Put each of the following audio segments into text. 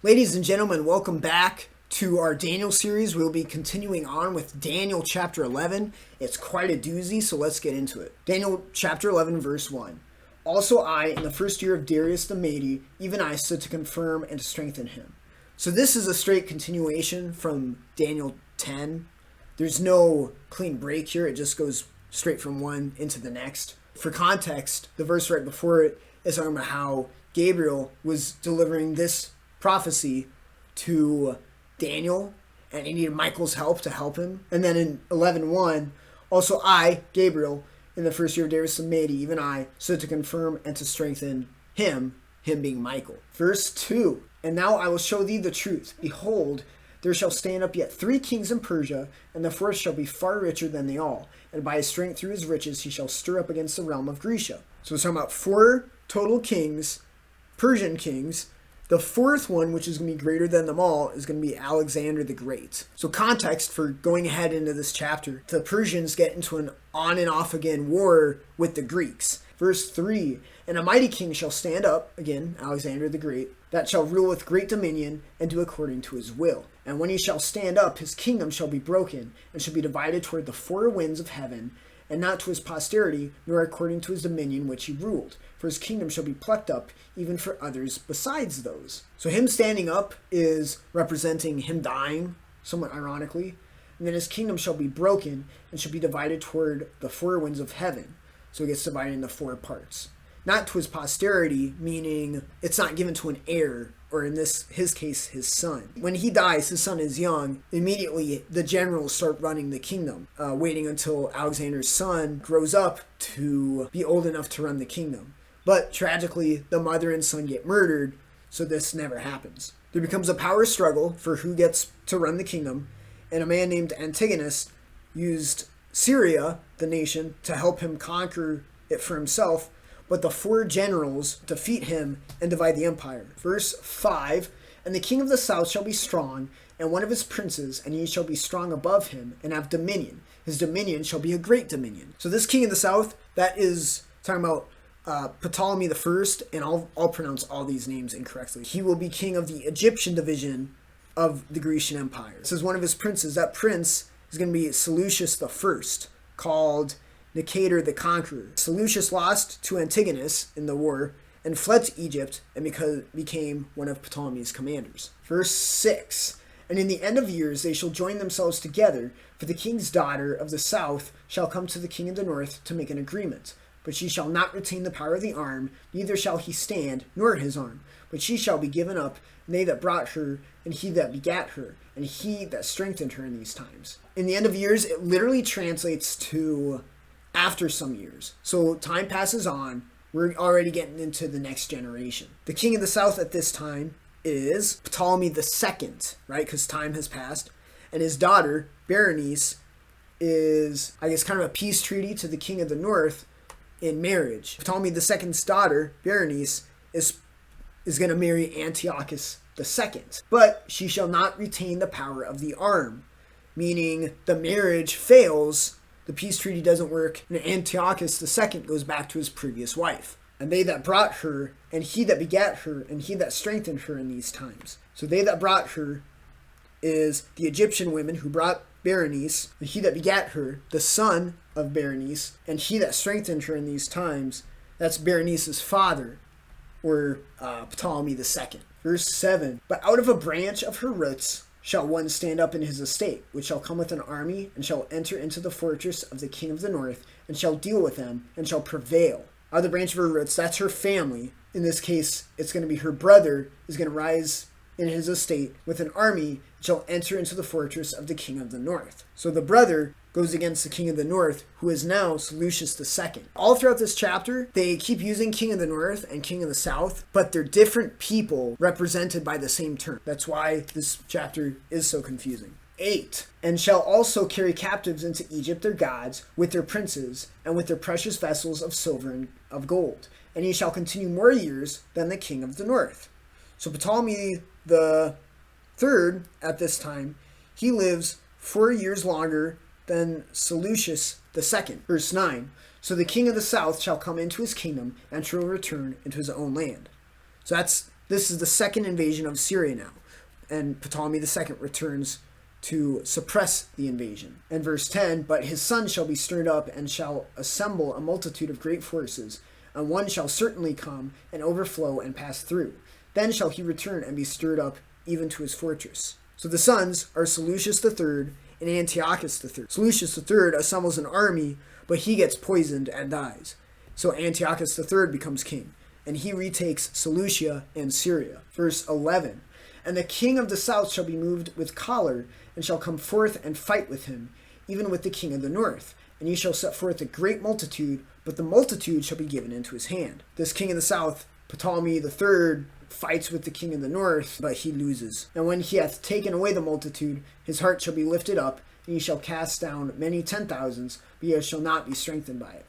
Ladies and gentlemen, welcome back to our Daniel series. We'll be continuing on with Daniel chapter 11. It's quite a doozy, so let's get into it. Daniel chapter 11, verse 1. Also I, in the first year of Darius the Mede, even I stood to confirm and to strengthen him. So this is a straight continuation from Daniel 10. There's no clean break here. It just goes straight from one into the next. For context, the verse right before it is talking about how Gabriel was delivering this prophecy to Daniel, and he needed Michael's help to help him. And then in 11:1, also I, Gabriel, in the first year of Darius the Mede, even I, stood to confirm and to strengthen him being Michael. Verse 2, and now I will show thee the truth. Behold, there shall stand up yet 3 kings in Persia, and the fourth shall be far richer than they all. And by his strength through his riches he shall stir up against the realm of Grecia. So it's talking about 4 total kings, Persian kings. The fourth one, which is going to be greater than them all, is going to be Alexander the Great. So context for going ahead into this chapter, the Persians get into an on and off again war with the Greeks. Verse 3, and a mighty king shall stand up, again, Alexander the Great, that shall rule with great dominion and do according to his will. And when he shall stand up, his kingdom shall be broken and shall be divided toward the 4 winds of heaven, and not to his posterity, nor according to his dominion which he ruled. For his kingdom shall be plucked up, even for others besides those. So him standing up is representing him dying, somewhat ironically. And then his kingdom shall be broken, and shall be divided toward the 4 winds of heaven. So it gets divided into 4 parts. Not to his posterity, meaning it's not given to an heir, or in his case, his son. When he dies, his son is young, immediately the generals start running the kingdom, waiting until Alexander's son grows up to be old enough to run the kingdom. But tragically, the mother and son get murdered, so this never happens. There becomes a power struggle for who gets to run the kingdom, and a man named Antigonus used Syria, the nation, to help him conquer it for himself, but the 4 generals defeat him and divide the empire. Verse 5, and the king of the south shall be strong, and one of his princes, and he shall be strong above him, and have dominion. His dominion shall be a great dominion. So this king of the south, that is talking about Ptolemy the First, and I'll pronounce all these names incorrectly. He will be king of the Egyptian division of the Grecian Empire. It says one of his princes, that prince is going to be Seleucus the First, called Nicator the Conqueror. Seleucus lost to Antigonus in the war and fled to Egypt and became one of Ptolemy's commanders. Verse 6, and in the end of years they shall join themselves together, for the king's daughter of the south shall come to the king of the north to make an agreement. But she shall not retain the power of the arm, neither shall he stand, nor his arm. But she shall be given up, and they that brought her, and he that begat her, and he that strengthened her in these times. In the end of years, it literally translates to after some years. So time passes on, we're already getting into the next generation. The king of the south at this time is Ptolemy II, right? Because time has passed. And his daughter, Berenice, is, I guess, kind of a peace treaty to the king of the north in marriage. Ptolemy II's daughter, Berenice, is going to marry Antiochus II. But she shall not retain the power of the arm, meaning the marriage fails, the peace treaty doesn't work, and Antiochus II goes back to his previous wife. And they that brought her, and he that begat her, and he that strengthened her in these times. So they that brought her is the Egyptian women who brought Berenice, and he that begat her, the son of Berenice, and he that strengthened her in these times, that's Berenice's father, or Ptolemy II. Verse 7, but out of a branch of her roots shall one stand up in his estate, which shall come with an army, and shall enter into the fortress of the king of the north, and shall deal with them, and shall prevail. Out of the branch of her roots, that's her family. In this case, it's going to be her brother is going to rise in his estate with an army, and shall enter into the fortress of the king of the north. So the brother goes against the king of the north, who is now Seleucus II. All throughout this chapter, they keep using king of the north and king of the south, but they're different people represented by the same term. That's why this chapter is so confusing. 8, and shall also carry captives into Egypt their gods, with their princes, and with their precious vessels of silver and of gold. And he shall continue more years than the king of the north. So Ptolemy the third, at this time, he lives 4 years longer than Seleucus II. Verse 9, so the king of the south shall come into his kingdom, and shall return into his own land. So that's This is the second invasion of Syria now, and Ptolemy II returns to suppress the invasion. And verse 10, but his son shall be stirred up and shall assemble a multitude of great forces, and one shall certainly come and overflow and pass through. Then shall he return and be stirred up even to his fortress. So the sons are Seleucus III and Antiochus III. Seleucus III assembles an army, but he gets poisoned and dies. So Antiochus III becomes king, and he retakes Seleucia and Syria. Verse 11, and the king of the south shall be moved with choler, and shall come forth and fight with him, even with the king of the north. And he shall set forth a great multitude, but the multitude shall be given into his hand. This king of the south, Ptolemy III, fights with the king of the north, but he loses. And when he hath taken away the multitude, his heart shall be lifted up, and he shall cast down many 10,000s, but he shall not be strengthened by it.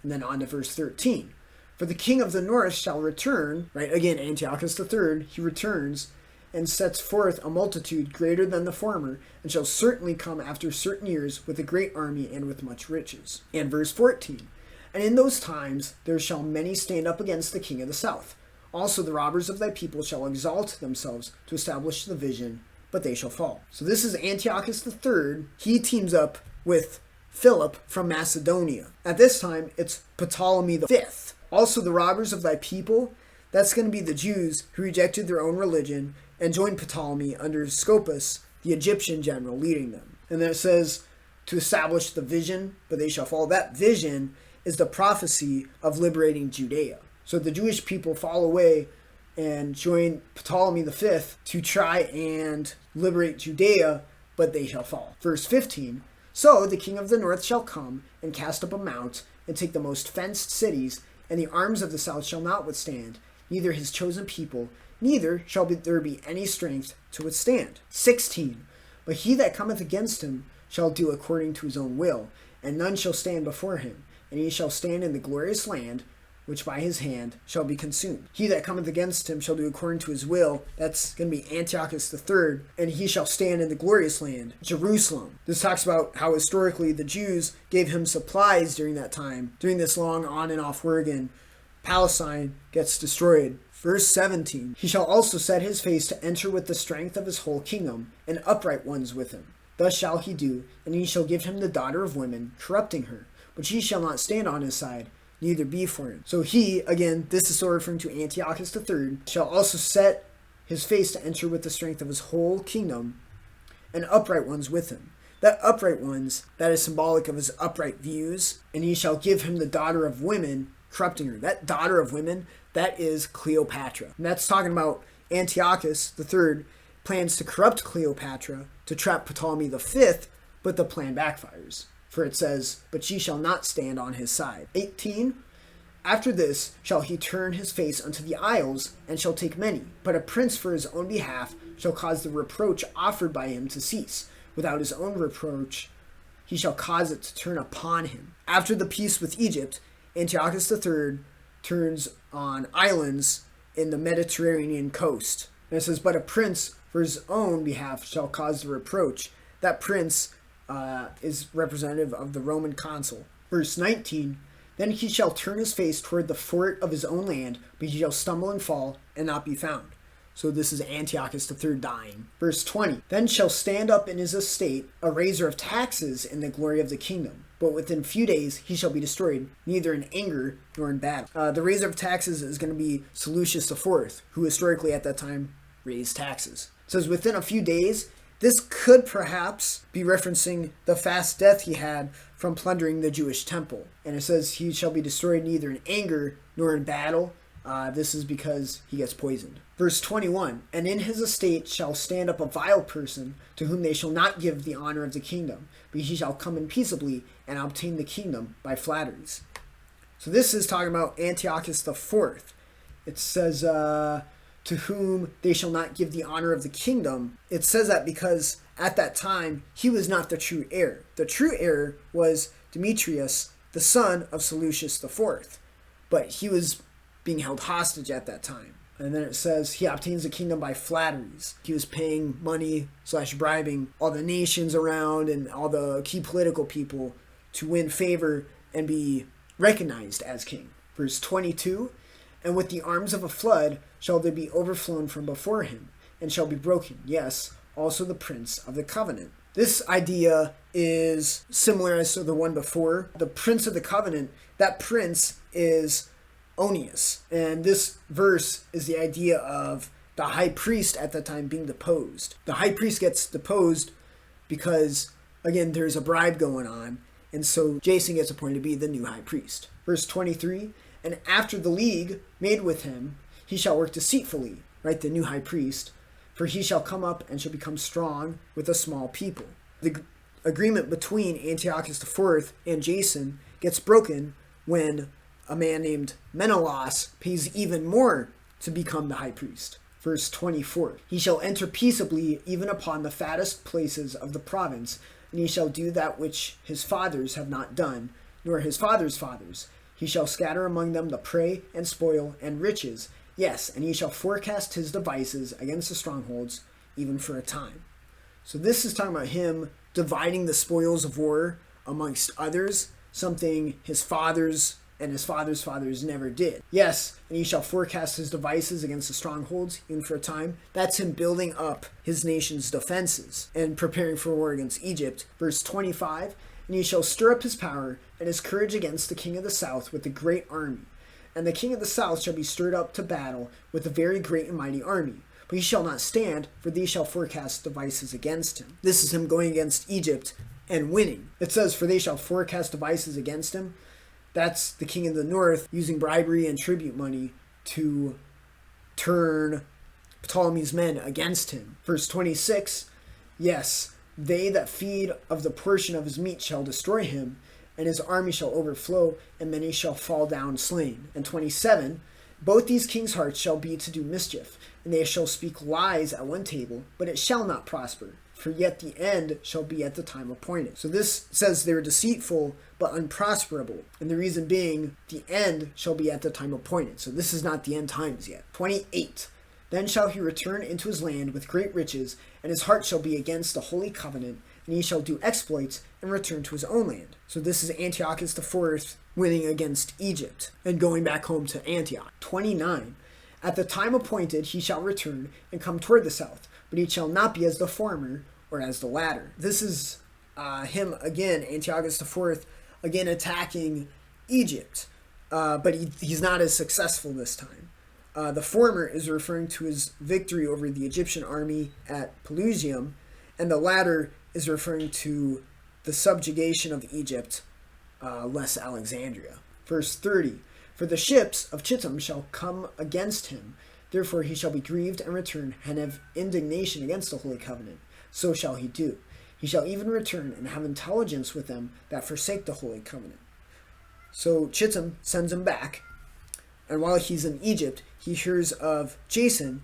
And then on to verse 13. For the king of the north shall return, right, again, Antiochus III, he returns, and sets forth a multitude greater than the former, and shall certainly come after certain years with a great army and with much riches. And verse 14. And in those times there shall many stand up against the king of the south. Also the robbers of thy people shall exalt themselves to establish the vision, but they shall fall. So this is Antiochus III. He teams up with Philip from Macedonia. At this time, it's Ptolemy V. Also the robbers of thy people, that's going to be the Jews who rejected their own religion and joined Ptolemy under Scopas, the Egyptian general, leading them. And then it says, to establish the vision, but they shall fall. That vision is the prophecy of liberating Judea. So the Jewish people fall away and join Ptolemy V to try and liberate Judea, but they shall fall. Verse 15, so the king of the north shall come and cast up a mount and take the most fenced cities, and the arms of the south shall not withstand, neither his chosen people, neither shall there be any strength to withstand. 16, but he that cometh against him shall do according to his own will, and none shall stand before him, and he shall stand in the glorious land, which by his hand shall be consumed. He that cometh against him shall do according to his will. That's going to be Antiochus III, and he shall stand in the glorious land, Jerusalem. This talks about how historically the Jews gave him supplies during that time, during this long on and off war again. Palestine gets destroyed. Verse 17, he shall also set his face to enter with the strength of his whole kingdom, and upright ones with him. Thus shall he do, and he shall give him the daughter of women, corrupting her, but she shall not stand on his side, neither be for him. So he, again, this is still referring to Antiochus III, shall also set his face to enter with the strength of his whole kingdom, and upright ones with him. That upright ones, that is symbolic of his upright views, and he shall give him the daughter of women, corrupting her. That daughter of women, that is Cleopatra. And that's talking about Antiochus III plans to corrupt Cleopatra to trap Ptolemy V, but the plan backfires. For it says, but she shall not stand on his side. 18, after this shall he turn his face unto the isles, and shall take many. But a prince for his own behalf shall cause the reproach offered by him to cease. Without his own reproach, he shall cause it to turn upon him. After the peace with Egypt, Antiochus III turns on islands in the Mediterranean coast. And it says, but a prince for his own behalf shall cause the reproach. That prince is representative of the Roman consul. Verse 19, then he shall turn his face toward the fort of his own land, but he shall stumble and fall and not be found. So this is Antiochus III dying. Verse 20, then shall stand up in his estate a raiser of taxes in the glory of the kingdom. But within few days he shall be destroyed, neither in anger nor in battle. The raiser of taxes is going to be Seleucus IV, who historically at that time raised taxes. It says within a few days. This could perhaps be referencing the fast death he had from plundering the Jewish temple. And it says he shall be destroyed neither in anger nor in battle. This is because he gets poisoned. Verse 21, and in his estate shall stand up a vile person, to whom they shall not give the honor of the kingdom, but he shall come in peaceably and obtain the kingdom by flatteries. So this is talking about Antiochus IV. It says, to whom they shall not give the honor of the kingdom. It says that because at that time, he was not the true heir. The true heir was Demetrius, the son of Seleucus IV. But he was being held hostage at that time. And then it says he obtains the kingdom by flatteries. He was paying money / bribing all the nations around and all the key political people to win favor and be recognized as king. Verse 22, And with the arms of a flood shall they be overflown from before him, and shall be broken, yes, also the prince of the covenant. This idea is similar as to the one before. The prince of the covenant, that prince is Onius. And this verse is the idea of the high priest at that time being deposed. The high priest gets deposed because, again, there's a bribe going on. And so Jason gets appointed to be the new high priest. Verse 23, and after the league made with him, he shall work deceitfully, right, the new high priest, for he shall come up and shall become strong with a small people. The agreement between Antiochus IV and Jason gets broken when a man named Menelaus pays even more to become the high priest. Verse 24, he shall enter peaceably even upon the fattest places of the province, and he shall do that which his fathers have not done, nor his fathers' fathers. He shall scatter among them the prey and spoil and riches. Yes, and he shall forecast his devices against the strongholds, even for a time. So this is talking about him dividing the spoils of war amongst others, something his fathers and his fathers' fathers never did. Yes, and he shall forecast his devices against the strongholds, even for a time. That's him building up his nation's defenses and preparing for war against Egypt. Verse 25, and he shall stir up his power and his courage against the king of the south with a great army. And the king of the south shall be stirred up to battle with a very great and mighty army. But he shall not stand, for these shall forecast devices against him. This is him going against Egypt and winning. It says, for they shall forecast devices against him. That's the king of the north using bribery and tribute money to turn Ptolemy's men against him. Verse 26, yes, they that feed of the portion of his meat shall destroy him, and his army shall overflow, and many shall fall down slain. And 27, both these kings' hearts shall be to do mischief, and they shall speak lies at one table, but it shall not prosper, for yet the end shall be at the time appointed. So this says they're deceitful, but unprosperable. And the reason being, the end shall be at the time appointed. So this is not the end times yet. 28, then shall he return into his land with great riches, and his heart shall be against the holy covenant, and he shall do exploits and return to his own land. So this is Antiochus IV winning against Egypt and going back home to Antioch. 29, at the time appointed he shall return and come toward the south, but he shall not be as the former or as the latter. This is him again, Antiochus IV, again attacking Egypt, but he's not as successful this time. The former is referring to his victory over the Egyptian army at Pelusium, and the latter is referring to the subjugation of Egypt, less Alexandria. Verse 30, for the ships of Chittim shall come against him, therefore he shall be grieved and return and have indignation against the holy covenant. So shall he do. He shall even return and have intelligence with them that forsake the holy covenant. So Chittim sends him back, and while he's in Egypt, he hears of Jason,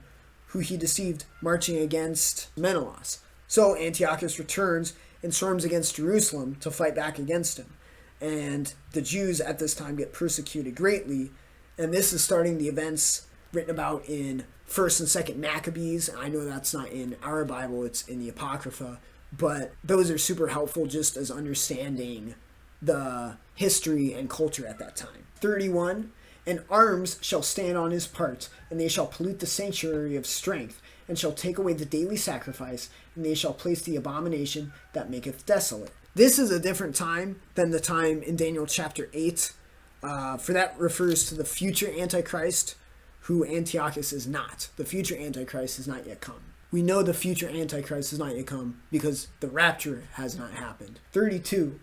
who he deceived, marching against Menelaus. So Antiochus returns and storms against Jerusalem to fight back against him. And the Jews at this time get persecuted greatly, and this is starting the events written about in 1st and 2nd Maccabees. I know that's not in our Bible, it's in the Apocrypha, but those are super helpful just as understanding the history and culture at that time. 31, and arms shall stand on his part, and they shall pollute the sanctuary of strength, and shall take away the daily sacrifice, and they shall place the abomination that maketh desolate. This is a different time than the time in Daniel chapter 8, for that refers to the future Antichrist, who Antiochus is not. The future Antichrist has not yet come. We know the future Antichrist has not yet come because the rapture has not happened. 32,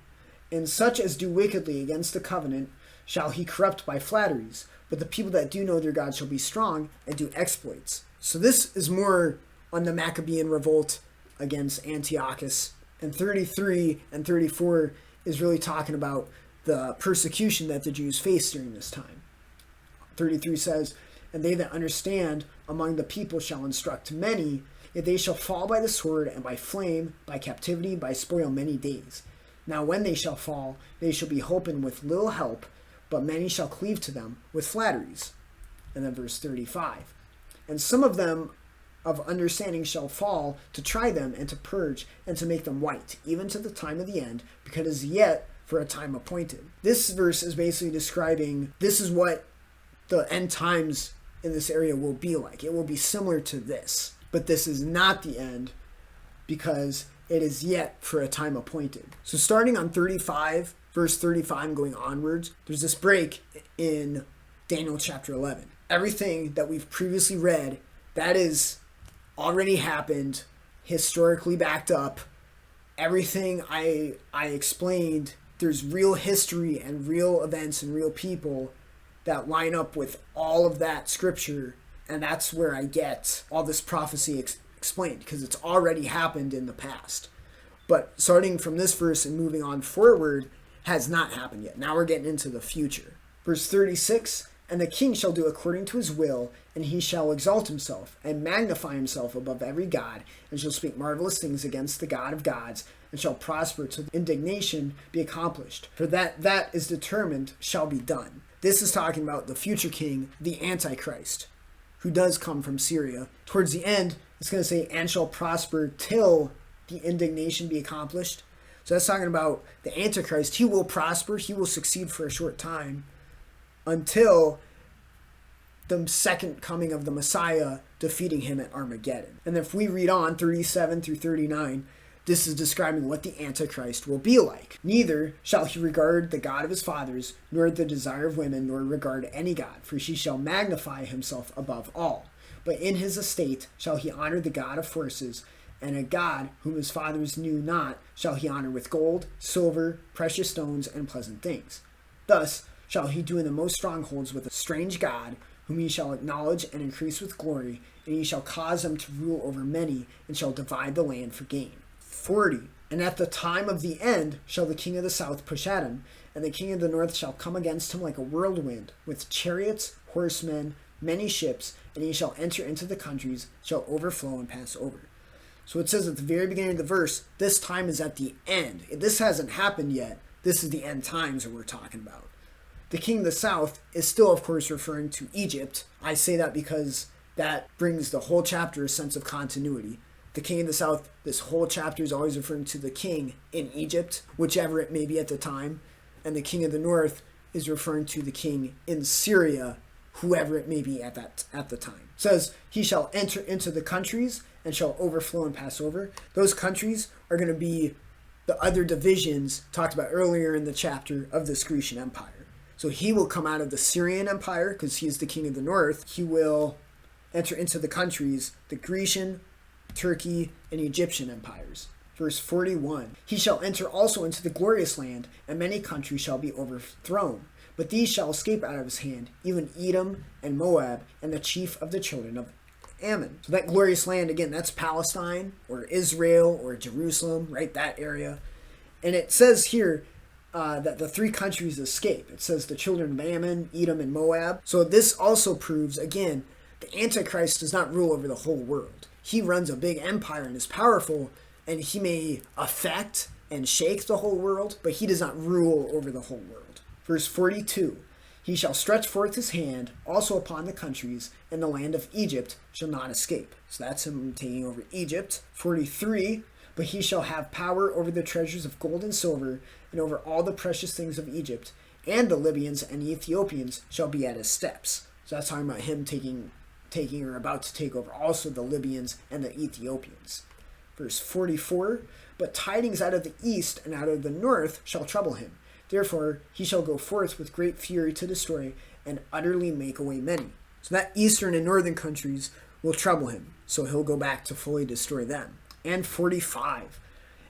and such as do wickedly against the covenant shall he corrupt by flatteries, but the people that do know their God shall be strong and do exploits. So this is more on the Maccabean revolt against Antiochus. And 33 and 34 is really talking about the persecution that the Jews faced during this time. 33 says, and they that understand among the people shall instruct many, yet they shall fall by the sword and by flame, by captivity, by spoil many days. Now when they shall fall, they shall be holpen with little help, but many shall cleave to them with flatteries. And then verse 35, and some of them of understanding shall fall to try them and to purge and to make them white, even to the time of the end, because it is yet for a time appointed. This verse is basically describing this is what the end times in this area will be like. It will be similar to this. But this is not the end, because it is yet for a time appointed. So starting on 35, verse 35 going onwards, there's this break in Daniel chapter 11. Everything that we've previously read, that is already happened, historically backed up. Everything I explained, there's real history and real events and real people that line up with all of that scripture, and that's where I get all this prophecy explained, because it's already happened in the past. But starting from this verse and moving on forward has not happened yet. Now we're getting into the future. Verse 36, and the king shall do according to his will, and he shall exalt himself and magnify himself above every god, and shall speak marvelous things against the God of gods, and shall prosper till indignation be accomplished. For that is determined shall be done. This is talking about the future king, the Antichrist, who does come from Syria. Towards the end, it's going to say, and shall prosper till the indignation be accomplished. So that's talking about the Antichrist. He will prosper, he will succeed for a short time, until the second coming of the Messiah defeating him at Armageddon. And if we read on 37 through 39, this is describing what the Antichrist will be like. Neither shall he regard the God of his fathers, nor the desire of women, nor regard any God, for he shall magnify himself above all. But in his estate shall he honor the God of forces, and a God whom his fathers knew not shall he honor with gold, silver, precious stones, and pleasant things. Thus shall he do in the most strongholds with a strange God, whom he shall acknowledge and increase with glory, and he shall cause them to rule over many, and shall divide the land for gain. 40. And at the time of the end shall the king of the south push at him, and the king of the north shall come against him like a whirlwind, with chariots, horsemen, many ships, and he shall enter into the countries, shall overflow and pass over. So it says at the very beginning of the verse, this time is at the end. This hasn't happened yet. This is the end times that we're talking about. The king of the south is still, of course, referring to Egypt. I say that because that brings the whole chapter a sense of continuity. The king of the south, this whole chapter is always referring to the king in Egypt, whichever it may be at the time. And the king of the north is referring to the king in Syria, whoever it may be at the time. It says, he shall enter into the countries and shall overflow and pass over. Those countries are going to be the other divisions talked about earlier in the chapter of this Grecian Empire. So he will come out of the Syrian Empire because he is the king of the north. He will enter into the countries, the Grecian, Turkey, and Egyptian empires. Verse 41, he shall enter also into the glorious land, and many countries shall be overthrown. But these shall escape out of his hand, even Edom and Moab, and the chief of the children of Ammon. So that glorious land, again, that's Palestine, or Israel, or Jerusalem, right, that area. And it says here that the three countries escape. It says the children of Ammon, Edom, and Moab. So this also proves, again, the Antichrist does not rule over the whole world. He runs a big empire and is powerful, and he may affect and shake the whole world, but he does not rule over the whole world. Verse 42, he shall stretch forth his hand also upon the countries, and the land of Egypt shall not escape. So that's him taking over Egypt. 43, but he shall have power over the treasures of gold and silver, and over all the precious things of Egypt, and the Libyans and the Ethiopians shall be at his steps. So that's talking about him taking or about to take over also the Libyans and the Ethiopians. Verse 44, but tidings out of the east and out of the north shall trouble him. Therefore he shall go forth with great fury to destroy and utterly make away many. So that eastern and northern countries will trouble him. So he'll go back to fully destroy them. And 45,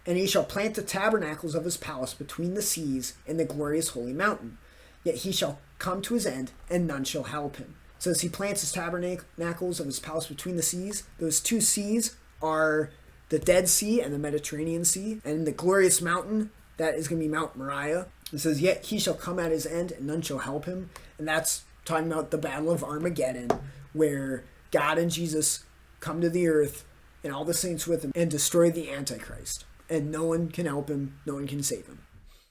and he shall plant the tabernacles of his palace between the seas and the glorious holy mountain. Yet he shall come to his end, and none shall help him. So as he plants his tabernacles of his palace between the seas, those two seas are the Dead Sea and the Mediterranean Sea. And the glorious mountain, that is going to be Mount Moriah. It says, yet he shall come at his end, and none shall help him. And that's talking about the Battle of Armageddon, where God and Jesus come to the earth, and all the saints with him, and destroy the Antichrist. And no one can help him, no one can save him.